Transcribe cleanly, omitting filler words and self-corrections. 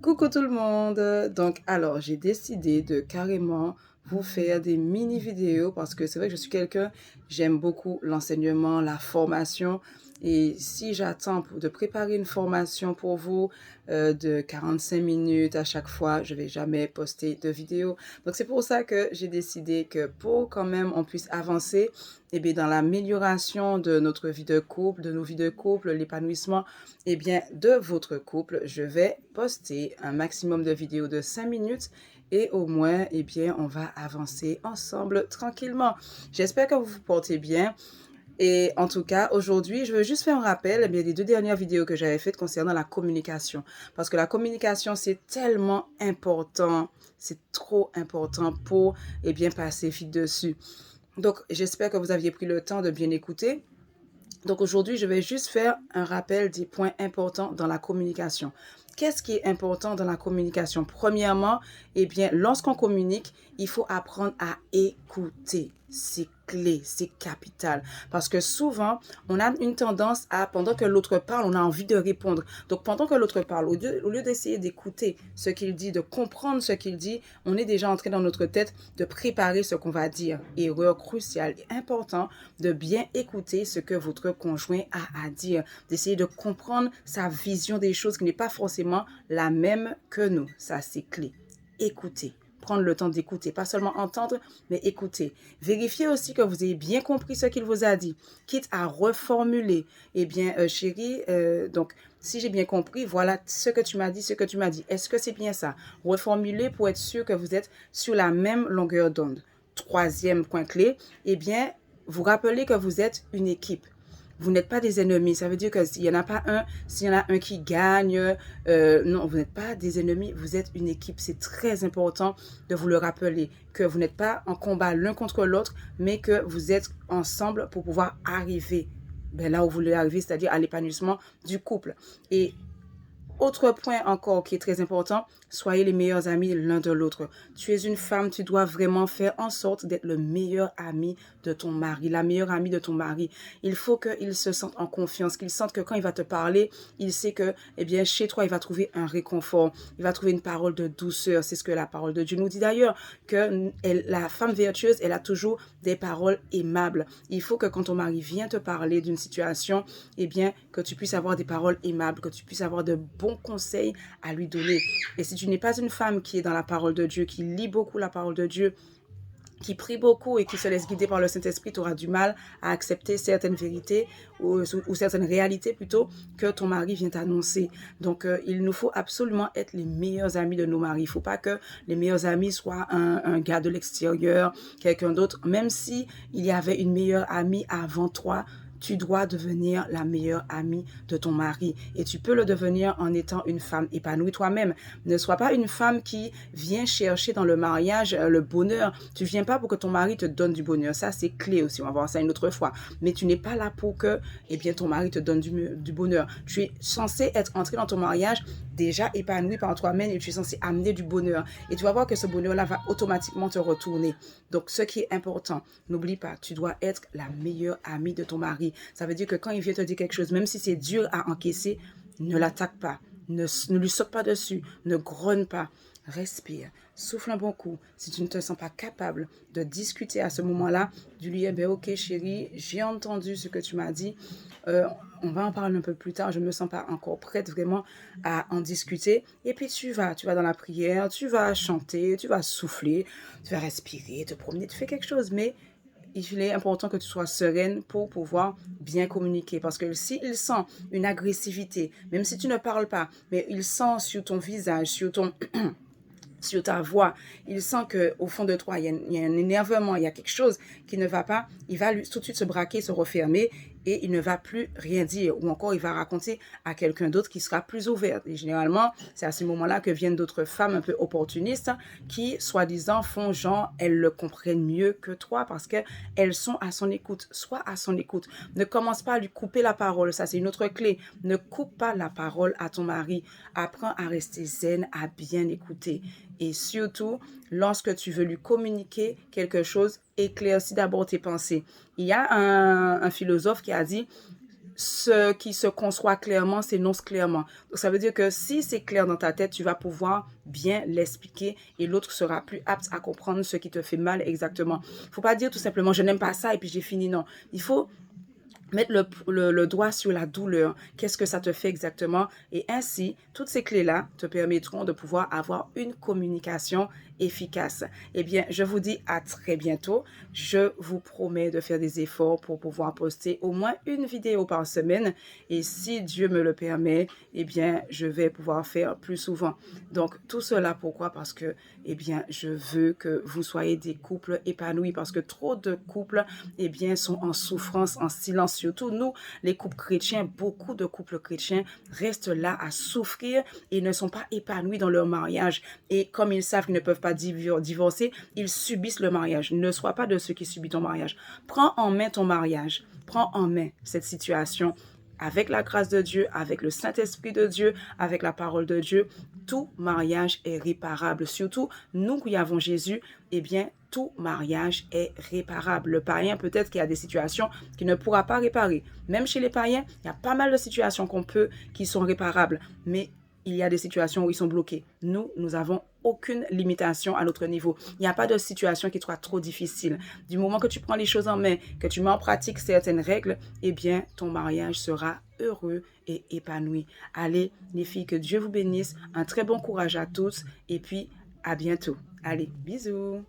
Coucou tout le monde! Donc alors, j'ai décidé de carrément vous faire des mini vidéos parce que c'est vrai que je suis quelqu'un, j'aime beaucoup l'enseignement, la formation et si j'attends de préparer une formation pour vous de 45 minutes à chaque fois, je vais jamais poster de vidéo. Donc c'est pour ça que j'ai décidé que pour quand même on puisse avancer eh bien, dans l'amélioration de notre vie de couple, de nos vies de couple, l'épanouissement eh bien, de votre couple, je vais poster un maximum de vidéos de 5 minutes et au moins, eh bien, on va avancer ensemble tranquillement. J'espère que vous vous portez bien. Et en tout cas, aujourd'hui, je veux juste faire un rappel eh bien, des deux dernières vidéos que j'avais faites concernant la communication. Parce que la communication, c'est tellement important. C'est trop important pour eh bien, passer vite dessus. Donc, j'espère que vous aviez pris le temps de bien écouter. Donc aujourd'hui, je vais juste faire un rappel des points importants dans la communication. Qu'est-ce qui est important dans la communication? Premièrement, eh bien, lorsqu'on communique, il faut apprendre à écouter. C'est clé, c'est capital. Parce que souvent, on a une tendance à, pendant que l'autre parle, on a envie de répondre. Donc, pendant que l'autre parle, au lieu d'essayer d'écouter ce qu'il dit, de comprendre ce qu'il dit, on est déjà entré dans notre tête de préparer ce qu'on va dire. Erreur cruciale et importante de bien écouter ce que votre conjoint a à dire, d'essayer de comprendre sa vision des choses qui n'est pas forcément la même que nous. Ça, c'est clé. Écoutez. Prendre le temps d'écouter, pas seulement entendre, mais écouter. Vérifiez aussi que vous ayez bien compris ce qu'il vous a dit, quitte à reformuler. Eh bien, chérie, donc, si j'ai bien compris, voilà ce que tu m'as dit, ce que tu m'as dit. Est-ce que c'est bien ça? Reformuler pour être sûr que vous êtes sur la même longueur d'onde. Troisième point clé, eh bien, vous rappelez que vous êtes une équipe. Vous n'êtes pas des ennemis. Ça veut dire que s'il y en a pas un, s'il y en a un qui gagne, non, vous n'êtes pas des ennemis. Vous êtes une équipe. C'est très important de vous le rappeler que vous n'êtes pas en combat l'un contre l'autre, mais que vous êtes ensemble pour pouvoir arriver là où vous voulez arriver, c'est-à-dire à l'épanouissement du couple. Et autre point encore qui est très important, soyez les meilleurs amis l'un de l'autre. Tu es une femme, tu dois vraiment faire en sorte d'être le meilleur ami de ton mari, la meilleure amie de ton mari. Il faut qu'il se sente en confiance, qu'il sente que quand il va te parler, il sait que, eh bien, chez toi, il va trouver un réconfort, il va trouver une parole de douceur. C'est ce que la parole de Dieu nous dit d'ailleurs, que la femme vertueuse, elle a toujours des paroles aimables. Il faut que quand ton mari vient te parler d'une situation, eh bien, que tu puisses avoir des paroles aimables, que tu puisses avoir de bons conseils à lui donner. Et si tu n'es pas une femme qui est dans la parole de Dieu, qui lit beaucoup la parole de Dieu, qui prie beaucoup et qui se laisse guider par le Saint-Esprit, tu auras du mal à accepter certaines vérités ou certaines réalités plutôt que ton mari vient t'annoncer. Donc, il nous faut absolument être les meilleurs amis de nos maris. Il ne faut pas que les meilleurs amis soient un gars de l'extérieur, quelqu'un d'autre. Même si il y avait une meilleure amie avant toi, tu dois devenir la meilleure amie de ton mari. Et tu peux le devenir en étant une femme épanouie toi-même. Ne sois pas une femme qui vient chercher dans le mariage le bonheur. Tu viens pas pour que ton mari te donne du bonheur. Ça, c'est clé aussi. On va voir ça une autre fois. Mais tu n'es pas là pour que eh bien, ton mari te donne du bonheur. Tu es censé être entré dans ton mariage déjà épanoui par toi-même et tu es censé amener du bonheur. Et tu vas voir que ce bonheur-là va automatiquement te retourner. Donc, ce qui est important, n'oublie pas, tu dois être la meilleure amie de ton mari. Ça veut dire que quand il vient te dire quelque chose, même si c'est dur à encaisser, ne l'attaque pas, ne lui saute pas dessus, ne grogne pas. Respire, souffle un bon coup. Si tu ne te sens pas capable de discuter à ce moment-là, dis-lui, eh bien, ok chérie, j'ai entendu ce que tu m'as dit. On va en parler un peu plus tard. Je ne me sens pas encore prête vraiment à en discuter. Et puis tu vas dans la prière, tu vas chanter, tu vas souffler, tu vas respirer, te promener, tu fais quelque chose. Mais il est important que tu sois sereine pour pouvoir bien communiquer. Parce que s'il sent une agressivité, même si tu ne parles pas, mais il sent sur ton visage, sur ta voix, il sent qu'au fond de toi, il y a un énervement, il y a quelque chose qui ne va pas, il va tout de suite se braquer, se refermer et il ne va plus rien dire. Ou encore, il va raconter à quelqu'un d'autre qui sera plus ouvert. Et généralement, c'est à ce moment-là que viennent d'autres femmes un peu opportunistes qui, soi-disant, font genre, elles le comprennent mieux que toi parce qu'elles sont à son écoute. Sois à son écoute. Ne commence pas à lui couper la parole. Ça, c'est une autre clé. Ne coupe pas la parole à ton mari. Apprends à rester zen, à bien écouter. Et surtout, lorsque tu veux lui communiquer quelque chose, éclaircis d'abord tes pensées. Il y a un philosophe qui a dit, ce qui se conçoit clairement s'énonce clairement. Donc, ça veut dire que si c'est clair dans ta tête, tu vas pouvoir bien l'expliquer et l'autre sera plus apte à comprendre ce qui te fait mal exactement. Il ne faut pas dire tout simplement, je n'aime pas ça et puis j'ai fini. Non, il faut mettre le doigt sur la douleur. Qu'est-ce que ça te fait exactement? Et ainsi, toutes ces clés-là te permettront de pouvoir avoir une communication efficace. Eh bien, je vous dis à très bientôt. Je vous promets de faire des efforts pour pouvoir poster au moins une vidéo par semaine. Et si Dieu me le permet, eh bien, je vais pouvoir faire plus souvent. Donc, tout cela, pourquoi? Parce que, eh bien, je veux que vous soyez des couples épanouis parce que trop de couples, eh bien, sont en souffrance, en silence. Surtout nous, les couples chrétiens, beaucoup de couples chrétiens restent là à souffrir et ne sont pas épanouis dans leur mariage. Et comme ils savent qu'ils ne peuvent pas divorcer, ils subissent le mariage. Ne sois pas de ceux qui subissent ton mariage. Prends en main ton mariage. Prends en main cette situation avec la grâce de Dieu, avec le Saint-Esprit de Dieu, avec la parole de Dieu. Tout mariage est réparable. Surtout, nous qui avons Jésus, eh bien, tout mariage est réparable. Le païen, peut-être qu'il y a des situations qu'il ne pourra pas réparer. Même chez les païens, il y a pas mal de situations qui sont réparables. Mais il y a des situations où ils sont bloqués. Nous avons aucune limitation à notre niveau. Il n'y a pas de situation qui soit trop difficile. Du moment que tu prends les choses en main, que tu mets en pratique certaines règles, eh bien, ton mariage sera heureux et épanoui. Allez, les filles, que Dieu vous bénisse. Un très bon courage à tous et puis à bientôt. Allez, bisous.